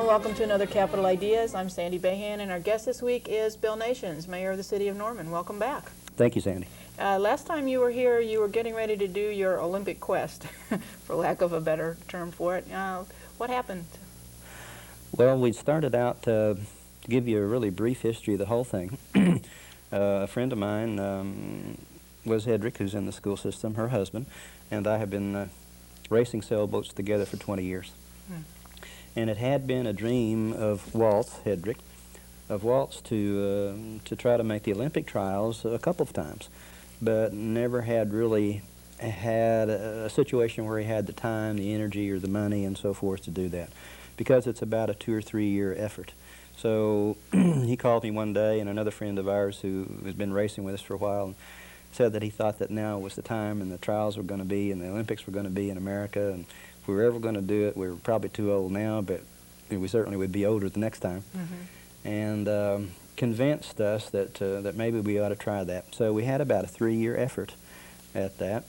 welcome to another Capital Ideas. I'm Sandy Behan, and our guest this week is Bill Nations, Mayor of the City of Norman. Welcome back. Thank you, Sandy. Last time you were here, you were getting ready to do your Olympic quest, for lack of a better term for it. What happened? Well, we started out to give you a really brief history of the whole thing. A friend of mine was Hedrick, who's in the school system, her husband, and I have been racing sailboats together for 20 years. And it had been a dream of Walt's, Hedrick, of Walt's to try to make the Olympic trials a couple of times, but never had really had a situation where he had the time, the energy, or the money and so forth to do that, because it's about a 2 or 3 year effort. So he called me one day, and another friend of ours who has been racing with us for a while, and said that he thought that now was the time, and the trials were going to be, and the Olympics were going to be in America, and if we were ever going to do it, we were probably too old now, but we certainly would be older the next time. And convinced us that that maybe we ought to try that. So we had about a 3 year effort at that,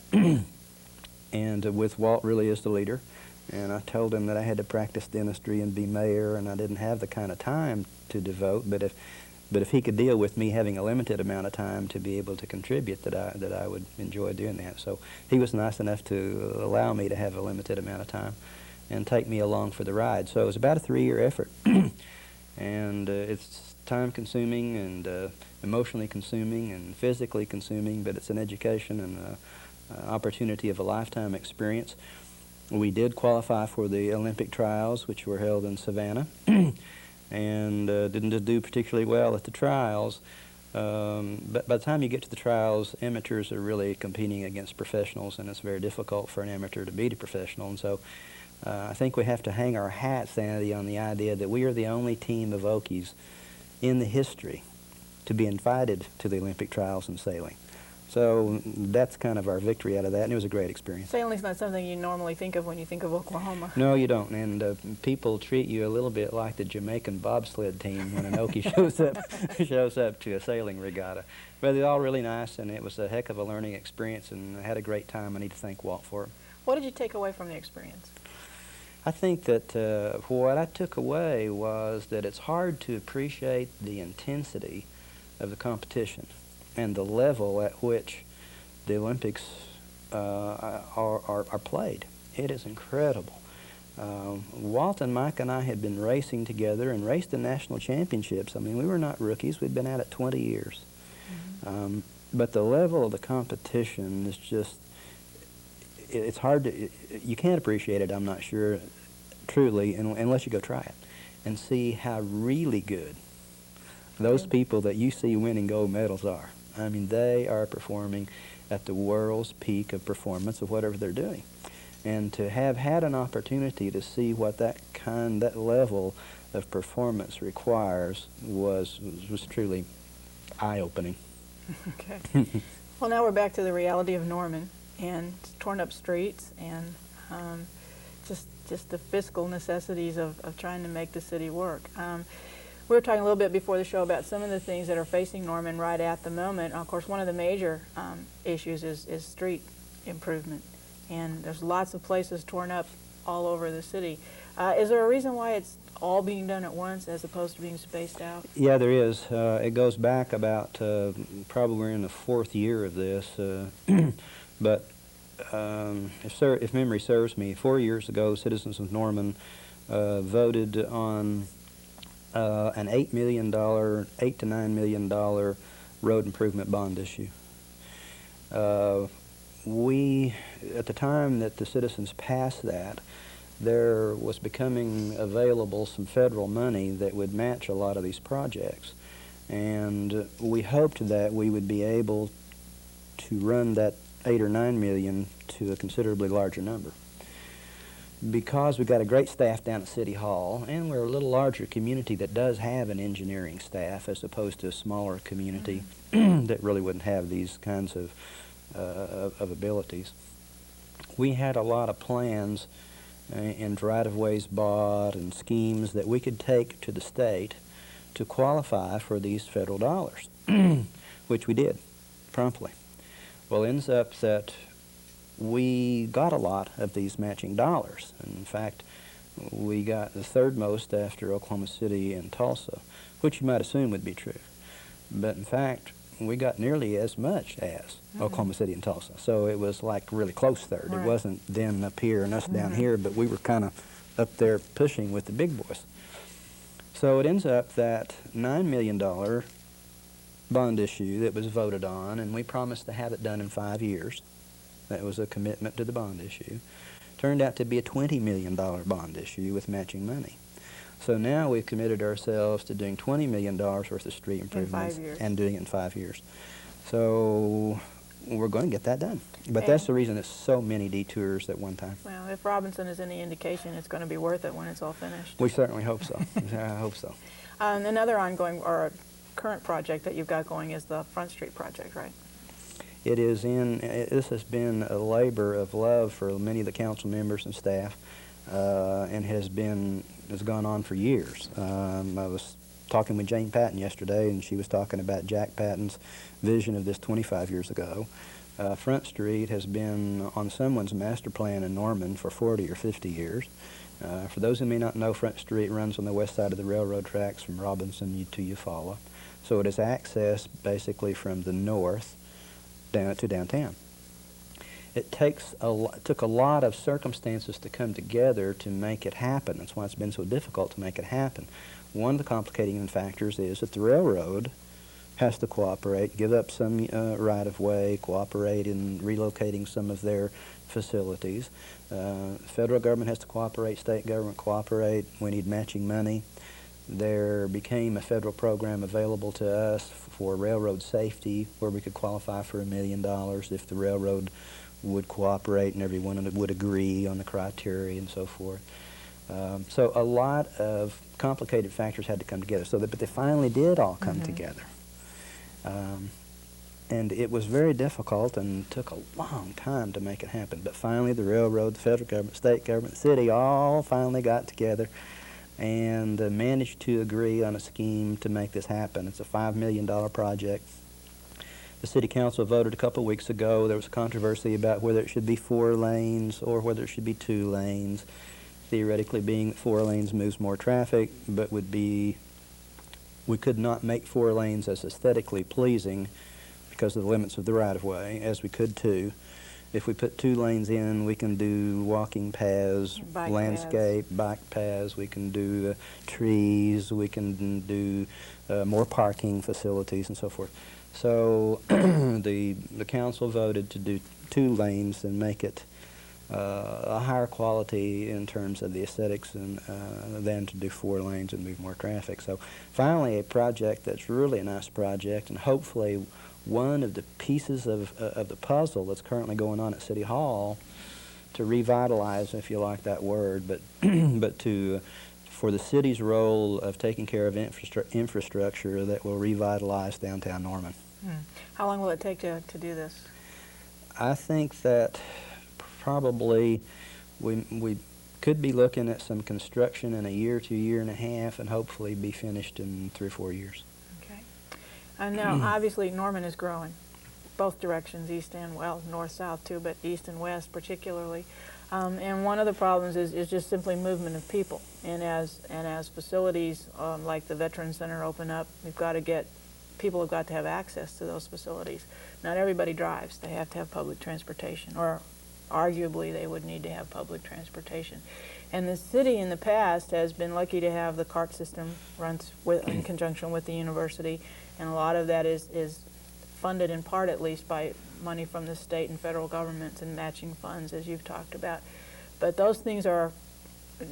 and with Walt really as the leader. And I told him that I had to practice dentistry and be mayor, and I didn't have the kind of time to devote. But if he could deal with me having a limited amount of time to be able to contribute, that I would enjoy doing that. So he was nice enough to allow me to have a limited amount of time and take me along for the ride. So it was about a 3 year effort, and it's time-consuming and emotionally consuming and physically consuming, but it's an education and opportunity of a lifetime experience. We did qualify for the Olympic trials, which were held in Savannah, and didn't do particularly well at the trials. But by the time you get to the trials, amateurs are really competing against professionals, and it's very difficult for an amateur to beat a professional. And so I think we have to hang our hat, Sandy, on the idea that we are the only team of Okies in the history to be invited to the Olympic trials in sailing. So that's kind of our victory out of that, and it was a great experience. Sailing's not something you normally think of when you think of Oklahoma. No, you don't, and people treat you a little bit like the Jamaican bobsled team when an Okie shows up to a sailing regatta. But they're all really nice, and it was a heck of a learning experience, and I had a great time. I need to thank Walt for it. What did you take away from the experience? I think that what I took away was that it's hard to appreciate the intensity of the competition and the level at which the Olympics are played. It is incredible. Walt and Mike and I had been racing together and raced the national championships. I mean, we were not rookies. We'd been at it 20 years. But the level of the competition is just, it's hard to, you can't appreciate it, I'm not sure, truly, unless you go try it and see how really good those people that you see winning gold medals are. I mean, they are performing at the world's peak of performance of whatever they're doing. And to have had an opportunity to see what that level of performance requires was truly eye-opening. Okay. Well, now we're back to the reality of Norman and torn up streets and just the fiscal necessities of trying to make the city work. We were talking a little bit before the show about some of the things that are facing Norman right at the moment. Of course, one of the major issues is street improvement, and there's lots of places torn up all over the city. Is there a reason why it's all being done at once as opposed to being spaced out? Yeah, there is. It goes back about, probably we're in the 4th year of this, but if memory serves me, 4 years ago, citizens of Norman voted on an $8 to $9 million road improvement bond issue. We, at the time that the citizens passed that, there was becoming available some federal money that would match a lot of these projects. And we hoped that we would be able to run that 8 or 9 million to a considerably larger number. Because we've got a great staff down at City Hall, and we're a little larger community that does have an engineering staff as opposed to a smaller community that really wouldn't have these kinds of abilities. We had a lot of plans and right-of-ways bought and schemes that we could take to the state to qualify for these federal dollars, which we did promptly. Well, it ends up that we got a lot of these matching dollars. In fact, we got the third most after Oklahoma City and Tulsa, which you might assume would be true. But in fact, we got nearly as much as Oklahoma City and Tulsa. So it was like really close third. Right. It wasn't them up here and us down here, but we were kind of up there pushing with the big boys. So it ends up that $9 million bond issue that was voted on, and we promised to have it done in 5 years. That was a commitment to the bond issue. Turned out to be a $20 million bond issue with matching money. So now we've committed ourselves to doing $20 million worth of street improvements and doing it in 5 years. So we're going to get that done. But that's the reason it's so many detours at one time. Well, if Robinson is any indication, it's going to be worth it when it's all finished. We certainly hope so. I hope so. Another ongoing or current project that you've got going is the Front Street project, right? This has been a labor of love for many of the council members and staff, and has gone on for years. I was talking with Jane Patton yesterday, and she was talking about Jack Patton's vision of this 25 years ago. Front Street has been on someone's master plan in Norman for 40 or 50 years. For those who may not know, Front Street runs on the west side of the railroad tracks from Robinson to Eufaula. So it is accessed basically from the north down to downtown. It took a lot of circumstances to come together to make it happen. That's why it's been so difficult to make it happen. One of the complicating factors is that the railroad has to cooperate, give up some right-of-way, cooperate in relocating some of their facilities. Federal government has to cooperate, state government cooperate. We need matching money. There became a federal program available to us for railroad safety where we could qualify for $1 million if the railroad would cooperate and everyone would agree on the criteria and so forth. So a lot of complicated factors had to come together, but they finally did all come together. And it was very difficult and took a long time to make it happen. But finally the railroad, the federal government, state government, the city all finally got together and managed to agree on a scheme to make this happen. It's a $5 million project. The city council voted a couple weeks ago. There was a controversy about whether it should be 4 lanes or whether it should be 2 lanes. Theoretically being that 4 lanes moves more traffic, but we could not make 4 lanes as aesthetically pleasing because of the limits of the right-of-way as we could 2. If we put 2 lanes in, we can do walking paths, landscape, bike paths, we can do trees, we can do more parking facilities and so forth. So the council voted to do 2 lanes and make it a higher quality in terms of the aesthetics and than to do 4 lanes and move more traffic. So finally a project that's really a nice project, and hopefully one of the pieces of the puzzle that's currently going on at City Hall to revitalize, if you like that word, but for the city's role of taking care of infrastructure that will revitalize downtown Norman. How long will it take to do this? I think that probably we could be looking at some construction in a year to a year and a half, and hopefully be finished in 3 or 4 years. Okay. And now, obviously, Norman is growing, both directions, east and well, north-south too, but east and west particularly. And one of the problems is just simply movement of people. And as facilities like the Veterans Center open up, people have got to have access to those facilities. Not everybody drives. They have to have public transportation, or arguably they would need to have public transportation. And the city in the past has been lucky to have the CART system runs in conjunction with the university, and a lot of that is funded in part at least by money from the state and federal governments and matching funds, as you've talked about. But those things are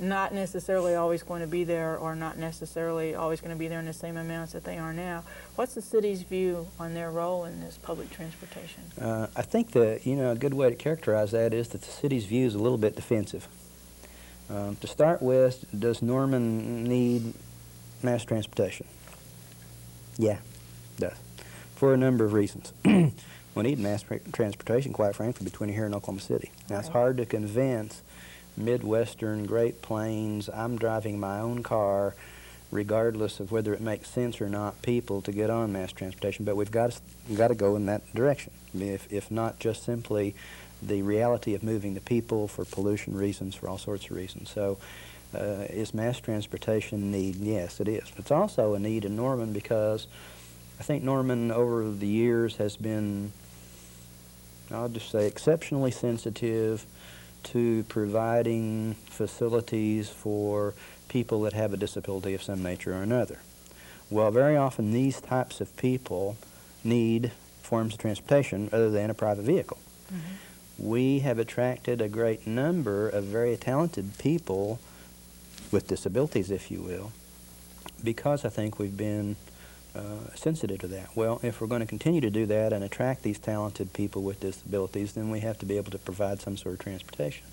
not necessarily always going to be there, or not necessarily always going to be there in the same amounts that they are now. What's the city's view on their role in this public transportation? I think that a good way to characterize that is that the city's view is a little bit defensive. To start with, does Norman need mass transportation? Yeah, it does, for a number of reasons. We need mass transportation, quite frankly, between here and Oklahoma City. Now, it's hard to convince Midwestern, Great Plains, I'm driving my own car, regardless of whether it makes sense or not, people to get on mass transportation, but we've got to go in that direction. I mean, if not just simply the reality of moving the people for pollution reasons, for all sorts of reasons. So Is mass transportation a need? Yes, it is. It's also a need in Norman because I think Norman over the years has been, I'll just say, exceptionally sensitive to providing facilities for people that have a disability of some nature or another. Well, very often these types of people need forms of transportation other than a private vehicle. Mm-hmm. We have attracted a great number of very talented people with disabilities, if you will, because I think we've been sensitive to that. Well, if we're going to continue to do that and attract these talented people with disabilities, then we have to be able to provide some sort of transportation.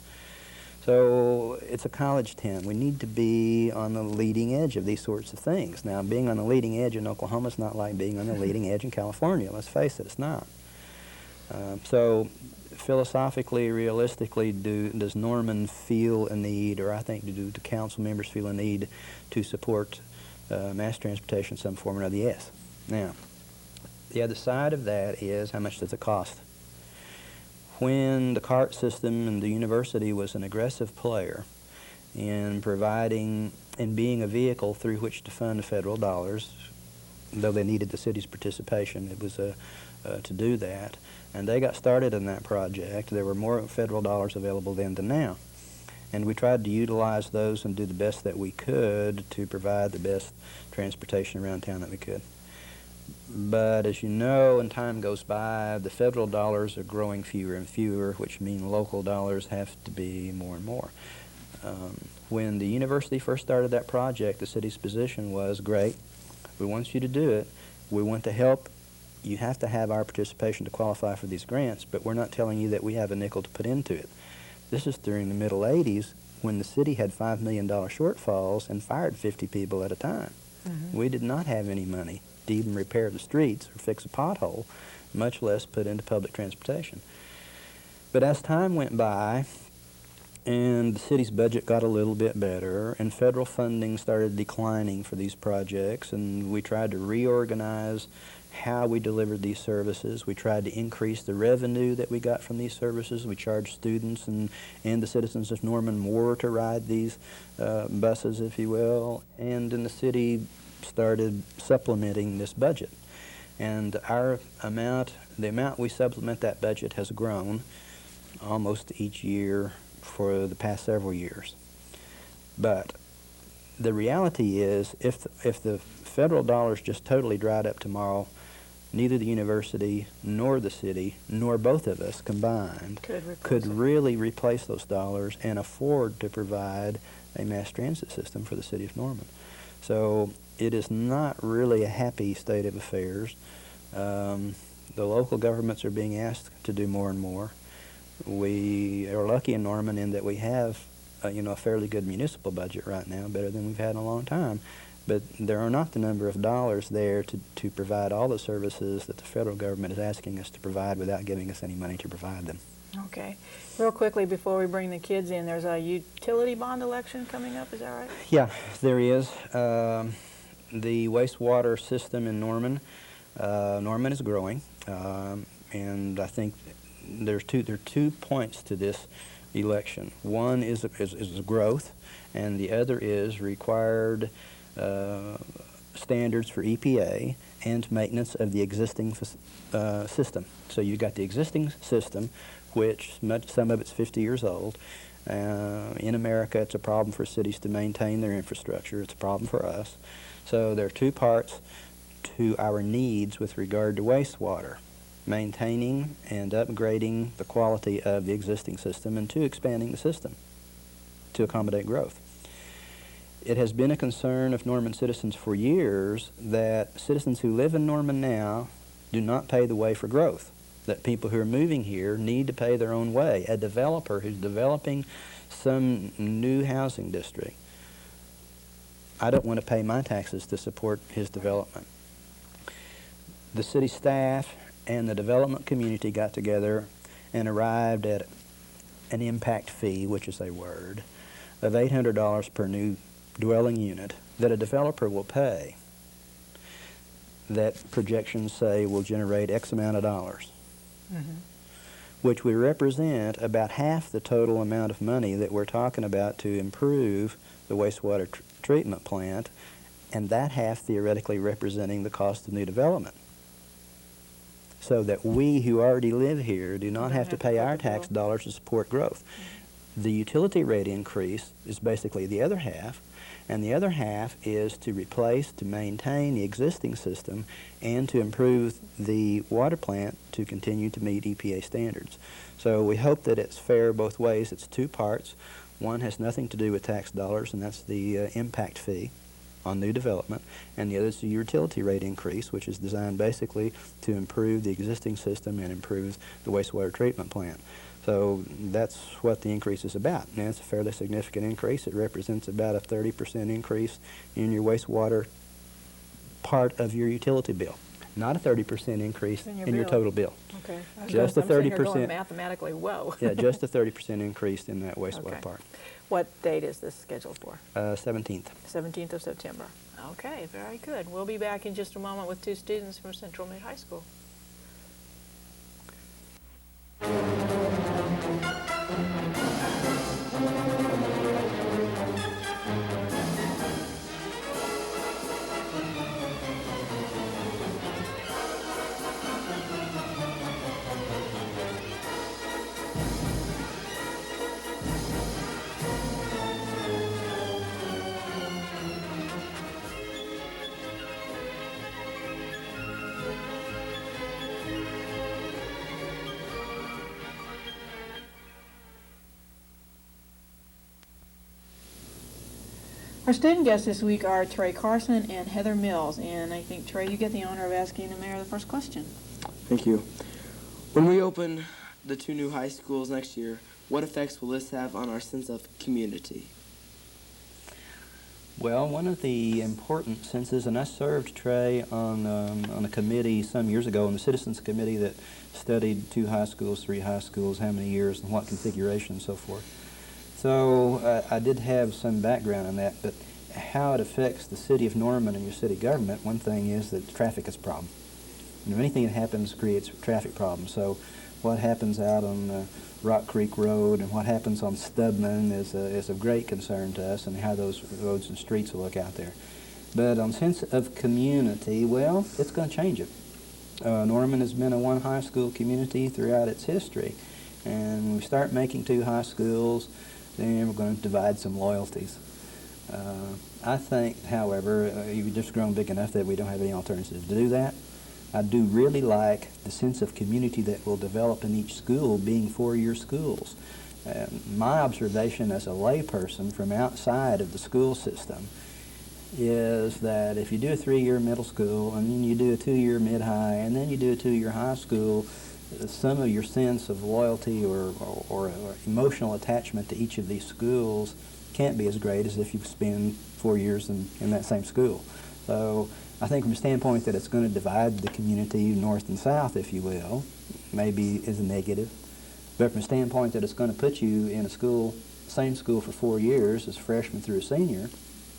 So it's a college town. We need to be on the leading edge of these sorts of things. Now, being on the leading edge in Oklahoma is not like being on the leading edge in California. Let's face it, it's not. So philosophically, realistically, does Norman feel a need, or I think do the council members feel a need to support mass transportation in some form or another? Yes. Now, the other side of that is how much does it cost? When the CART system and the university was an aggressive player in providing and being a vehicle through which to fund the federal dollars, though they needed the city's participation, it was to do that. And they got started in that project. There were more federal dollars available then than now. And we tried to utilize those and do the best that we could to provide the best transportation around town that we could. But as you know, and time goes by, the federal dollars are growing fewer and fewer, which mean local dollars have to be more and more. When the university first started that project, the city's position was, great, we want you to do it, we want to help, you have to have our participation to qualify for these grants, but we're not telling you that we have a nickel to put into it. This is during the middle 80s when the city had $5 million shortfalls and fired 50 people at a time. Mm-hmm. We did not have any money to even repair the streets or fix a pothole, much less put into public transportation. But as time went by and the city's budget got a little bit better and federal funding started declining for these projects, and we tried to reorganize how we delivered these services. We tried to increase the revenue that we got from these services. We charged students and the citizens of Norman more to ride these buses, if you will, and then the city started supplementing this budget. And the amount we supplement that budget has grown almost each year for the past several years. But the reality is, if the federal dollars just totally dried up tomorrow, neither the university nor the city nor both of us combined could really replace those dollars and afford to provide a mass transit system for the city of Norman. So it is not really a happy state of affairs. The local governments are being asked to do more and more. We are lucky in Norman in that we have a fairly good municipal budget right now, better than we've had in a long time. But there are not the number of dollars there to provide all the services that the federal government is asking us to provide without giving us any money to provide them. Okay. Real quickly, before we bring the kids in, there's a utility bond election coming up, is that right? Yeah, there is. The wastewater system in Norman is growing, and I think there are 2 points to this election. One is growth, and the other is required standards for EPA and maintenance of the existing system. So you've got the existing system, which some of it's 50 years old. In America, it's a problem for cities to maintain their infrastructure. It's a problem for us. So there are 2 parts to our needs with regard to wastewater: maintaining and upgrading the quality of the existing system, and 2, expanding the system to accommodate growth. It has been a concern of Norman citizens for years that citizens who live in Norman now do not pay the way for growth, that people who are moving here need to pay their own way. A developer who's developing some new housing district, I don't want to pay my taxes to support his development. The city staff and the development community got together and arrived at an impact fee, which is a word, of $800 per new dwelling unit that a developer will pay, that projections say will generate X amount of dollars. Mm-hmm. which would represent about half the total amount of money that we're talking about to improve the wastewater treatment plant, and that half theoretically representing the cost of new development. So that we who already live here do not have to pay our tax dollars to support growth. The utility rate increase is basically the other half, and the other half is to replace, to maintain the existing system, and to improve the water plant to continue to meet EPA standards. So we hope that it's fair both ways. It's two parts. One has nothing to do with tax dollars, and that's the impact fee on new development, and the other is the utility rate increase, which is designed basically to improve the existing system and improve the wastewater treatment plant. So that's what the increase is about. Now, it's a fairly significant increase. It represents about a 30% increase in your wastewater part of your utility bill. Not a 30% increase in your total bill. Okay. Just a 30%. Going mathematically, whoa. Yeah, just a 30% increase in that wastewater part. What date is this scheduled for? 17th. 17th of September. Okay, very good. We'll be back in just a moment with two students from Central Mid High School. Our student guests this week are Trey Carson and Heather Mills, and I think, Trey, you get the honor of asking the mayor the first question. Thank you. When we open the two new high schools next year, what effects will this have on our sense of community? Well, one of the important senses, and I served Trey on a committee some years ago, on the Citizens Committee that studied 2 high schools, 3 high schools, how many years and what configuration and so forth. So I did have some background on that, but how it affects the city of Norman and your city government, one thing is that traffic is a problem. You know, anything that happens creates traffic problems. So what happens out on Rock Creek Road and what happens on Stubman is of great concern to us, and how those roads and streets will look out there. But on sense of community, well, it's going to change it. Norman has been a one high school community throughout its history, and when we start making 2 high schools, then we're going to divide some loyalties. I think, however, you've just grown big enough that we don't have any alternatives to do that. I do really like the sense of community that will develop in each school being 4-year schools. My observation as a layperson from outside of the school system is that if you do a 3-year middle school and then you do a 2-year mid-high and then you do a 2-year high school, some of your sense of loyalty or emotional attachment to each of these schools can't be as great as if you spend 4 years in that same school. So I think from a standpoint that it's going to divide the community north and south, if you will, maybe is a negative. But from a standpoint that it's going to put you in a school, same school for 4 years as freshman through a senior,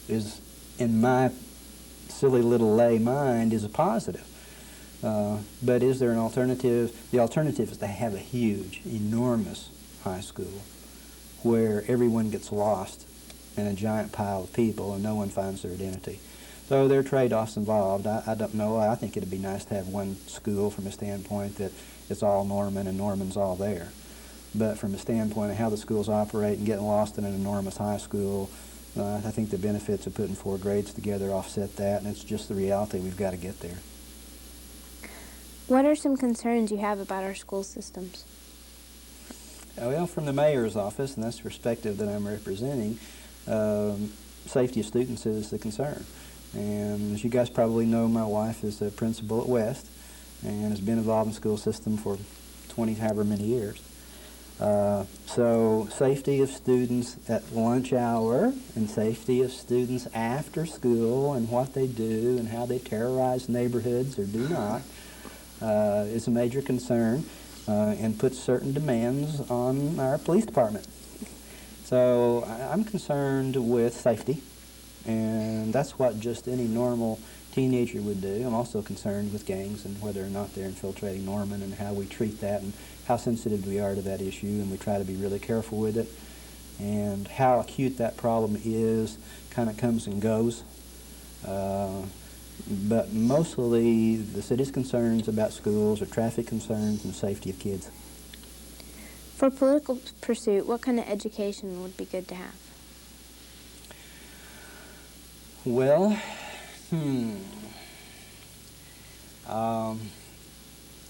is, in my silly little lay mind, is a positive. But is there an alternative? The alternative is to have a huge, enormous high school where everyone gets lost in a giant pile of people and no one finds their identity. So there are trade-offs involved. I don't know. I think it'd be nice to have one school from a standpoint that it's all Norman and Norman's all there. But from a standpoint of how the schools operate and getting lost in an enormous high school, I think the benefits of putting 4 grades together offset that, and it's just the reality. We've got to get there. What are some concerns you have about our school systems? Well, from the mayor's office, and that's the perspective that I'm representing, safety of students is the concern. And as you guys probably know, my wife is a principal at West and has been involved in the school system for 20 however many years. So safety of students at lunch hour and safety of students after school and what they do and how they terrorize neighborhoods or do not is a major concern and puts certain demands on our police department. So I'm concerned with safety, and that's what just any normal teenager would do. I'm also concerned with gangs and whether or not they're infiltrating Norman and how we treat that, and how sensitive we are to that issue, and we try to be really careful with it. And how acute that problem is kind of comes and goes. But mostly the city's concerns about schools are traffic concerns and safety of kids. For political pursuit, what kind of education would be good to have? Well,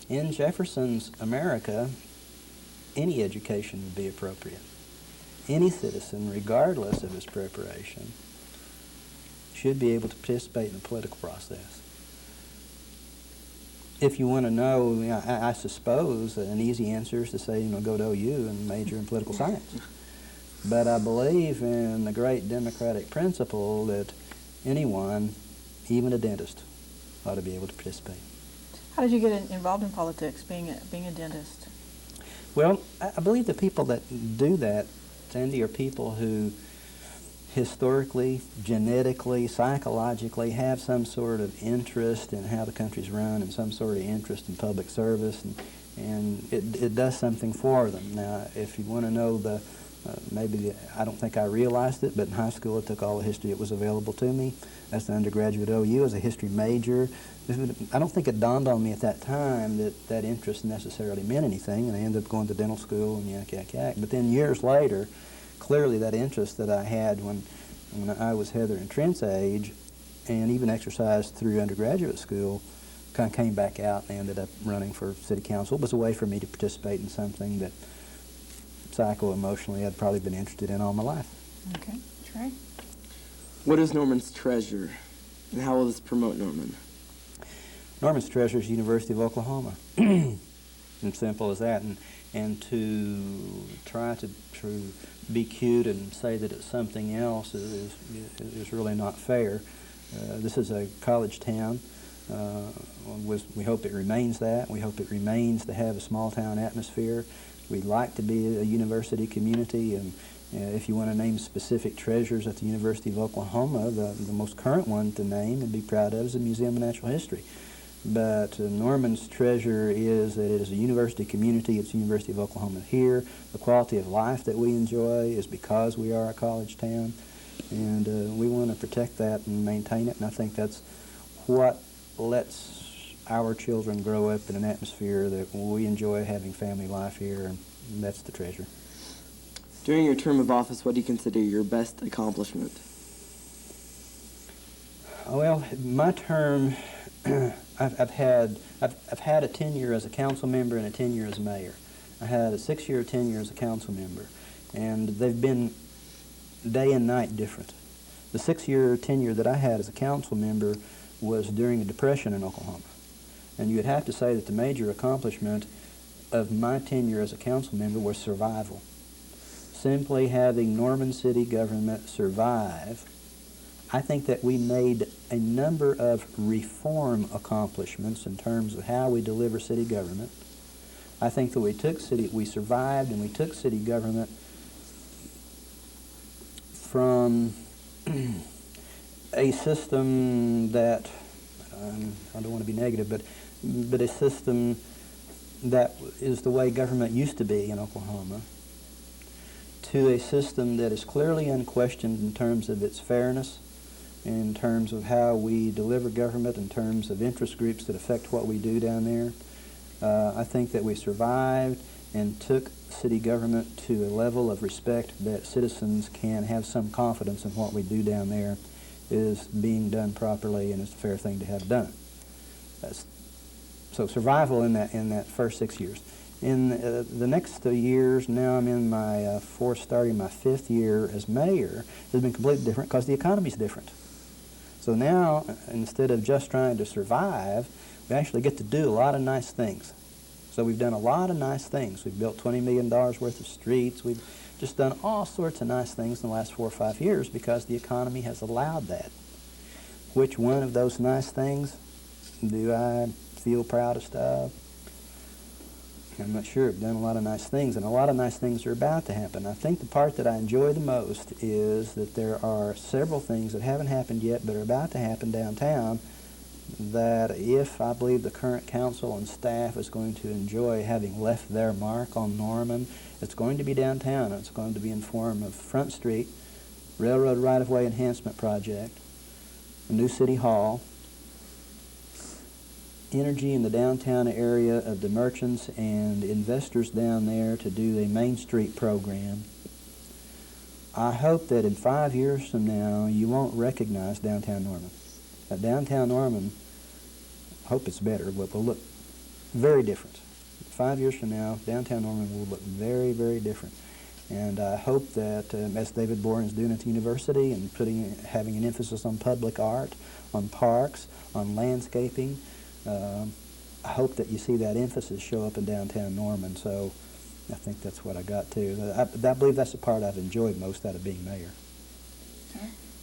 in Jefferson's America, any education would be appropriate. Any citizen, regardless of his preparation, should be able to participate in the political process. If you want to know, I suppose an easy answer is to say, go to OU and major in political science. But I believe in the great democratic principle that anyone, even a dentist, ought to be able to participate. How did you get involved in politics, being a dentist? Well, I believe the people that do that, Sandy, are people who historically, genetically, psychologically have some sort of interest in how the country's run and some sort of interest in public service, and it does something for them. Now, if you want to know I don't think I realized it, but in high school I took all the history that was available to me. As an undergraduate at OU, as a history major, I don't think it dawned on me at that time that interest necessarily meant anything, and I ended up going to dental school and yak. But then years later, clearly that interest that I had when I was Heather and Trent's age, and even exercised through undergraduate school, kind of came back out and ended up running for city council. It was a way for me to participate in something that psycho-emotionally I'd probably been interested in all my life. Okay, Trey? What is Norman's treasure, and how will this promote Norman? Norman's treasure is University of Oklahoma. And simple as that. And to try to be cute and say that it's something else is really not fair. This is a college town. We hope it remains that. We hope it remains to have a small town atmosphere. We'd like to be a university community, and if you want to name specific treasures at the University of Oklahoma, the most current one to name and be proud of is the Museum of Natural History. But Norman's treasure is that it is a university community. It's the University of Oklahoma here. The quality of life that we enjoy is because we are a college town, and we want to protect that and maintain it, and I think that's what lets our children grow up in an atmosphere that we enjoy having family life here, and that's the treasure. During your term of office, what do you consider your best accomplishment? Well, my term, I've had a tenure as a council member and a tenure as mayor. I had a 6-year tenure as a council member, and they've been day and night different. The 6-year tenure that I had as a council member was during the Depression in Oklahoma. And you would have to say that the major accomplishment of my tenure as a council member was survival. Simply having Norman city government survive. I think that we made a number of reform accomplishments in terms of how we deliver city government. I think that we survived and we took city government from a system that, I don't want to be negative, but a system that is the way government used to be in Oklahoma, to a system that is clearly unquestioned in terms of its fairness, in terms of how we deliver government, in terms of interest groups that affect what we do down there. I think that we survived and took city government to a level of respect that citizens can have some confidence in what we do down there is being done properly and is a fair thing to have done. So survival in that first 6 years. In the next years, now I'm in my starting my 5th year as mayor, has been completely different because the economy's different. So now, instead of just trying to survive, we actually get to do a lot of nice things. So we've done a lot of nice things. We've built $20 million worth of streets. We've just done all sorts of nice things in the last 4 or 5 years because the economy has allowed that. Which one of those nice things do I feel proudest of? I'm not sure. We've done a lot of nice things, and a lot of nice things are about to happen. I think the part that I enjoy the most is that there are several things that haven't happened yet but are about to happen downtown that if I believe the current council and staff is going to enjoy having left their mark on Norman, it's going to be downtown. It's going to be in form of Front Street, Railroad Right-of-Way Enhancement Project, a new City Hall, energy in the downtown area of the merchants and investors down there to do a Main Street program. I hope that in 5 years from now you won't recognize downtown Norman. Downtown Norman, I hope it's better, but will look very different. 5 years from now, downtown Norman will look very, very different. And I hope that, as David Boren is doing at the university and having an emphasis on public art, on parks, on landscaping, I hope that you see that emphasis show up in downtown Norman. So I think that's what I got too. I believe that's the part I've enjoyed most out of being mayor.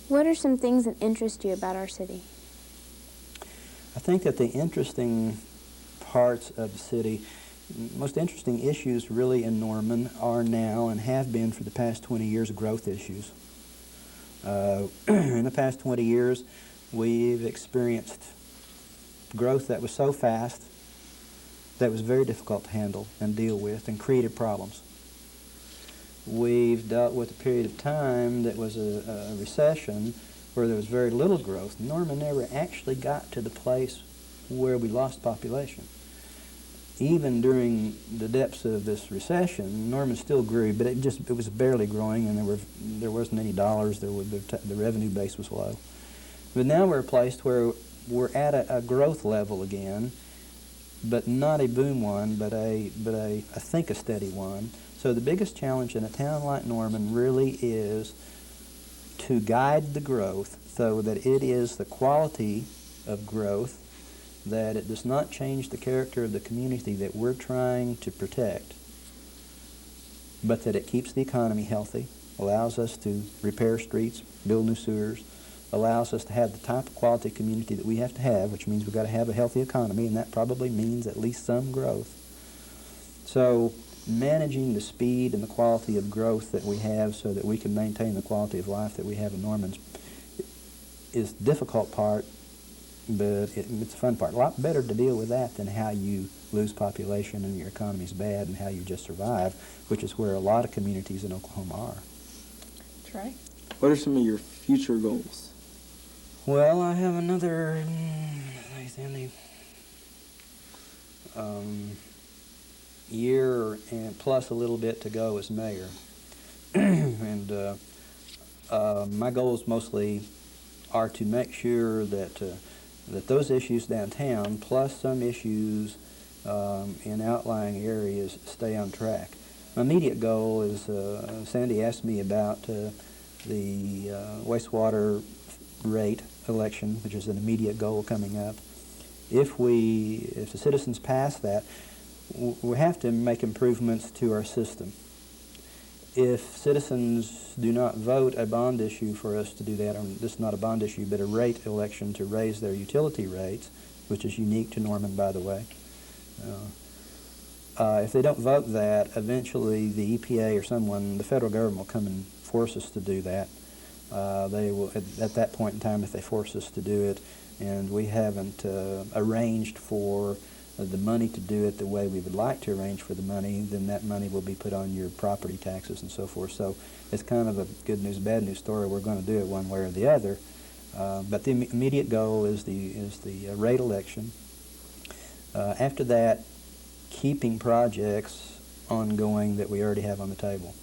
What are some things that interest you about our city? I think that the interesting parts of the city, most interesting issues really in Norman are now and have been for the past 20 years growth issues. In the past 20 years, we've experienced growth that was so fast that was very difficult to handle and deal with and created problems. We've dealt with a period of time that was a recession where there was very little growth. Norman never actually got to the place where we lost population. Even during the depths of this recession, Norman still grew, but it was barely growing, and there wasn't any dollars. The revenue base was low. But now we're placed where we're at a growth level again, but not a boom one, but I think a steady one. So the biggest challenge in a town like Norman really is to guide the growth so that it is the quality of growth, that it does not change the character of the community that we're trying to protect, but that it keeps the economy healthy, allows us to repair streets, build new sewers, allows us to have the type of quality community that we have to have, which means we've got to have a healthy economy, and that probably means at least some growth. So managing the speed and the quality of growth that we have so that we can maintain the quality of life that we have in Norman is the difficult part, but it's a fun part. A lot better to deal with that than how you lose population and your economy's bad and how you just survive, which is where a lot of communities in Oklahoma are. Trey? What are some of your future goals? Well, I have another year and plus a little bit to go as mayor. And my goals mostly are to make sure that those issues downtown, plus some issues in outlying areas, stay on track. My immediate goal is, Sandy asked me about the wastewater rate election, which is an immediate goal coming up. If the citizens pass that, we have to make improvements to our system. If citizens do not vote a bond issue for us to do that, or this is not a bond issue, but a rate election to raise their utility rates, which is unique to Norman, by the way. If they don't vote that, eventually the EPA or someone, the federal government, will come and force us to do that. They will, at that point in time, if they force us to do it, and we haven't arranged for the money to do it the way we would like to arrange for the money, then that money will be put on your property taxes and so forth. So it's kind of a good news, bad news story. We're going to do it one way or the other. But the immediate goal is the rate election. After that, keeping projects ongoing that we already have on the table,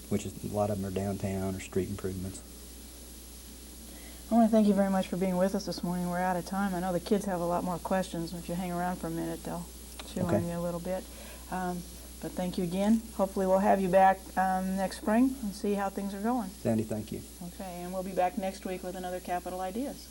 which is a lot of them are downtown or street improvements. I want to thank you very much for being with us this morning. We're out of time. I know the kids have a lot more questions. If you hang around for a minute, they'll chew on you a little bit. But thank you again. Hopefully we'll have you back next spring and see how things are going. Sandy, thank you. Okay, and we'll be back next week with another Capital Ideas.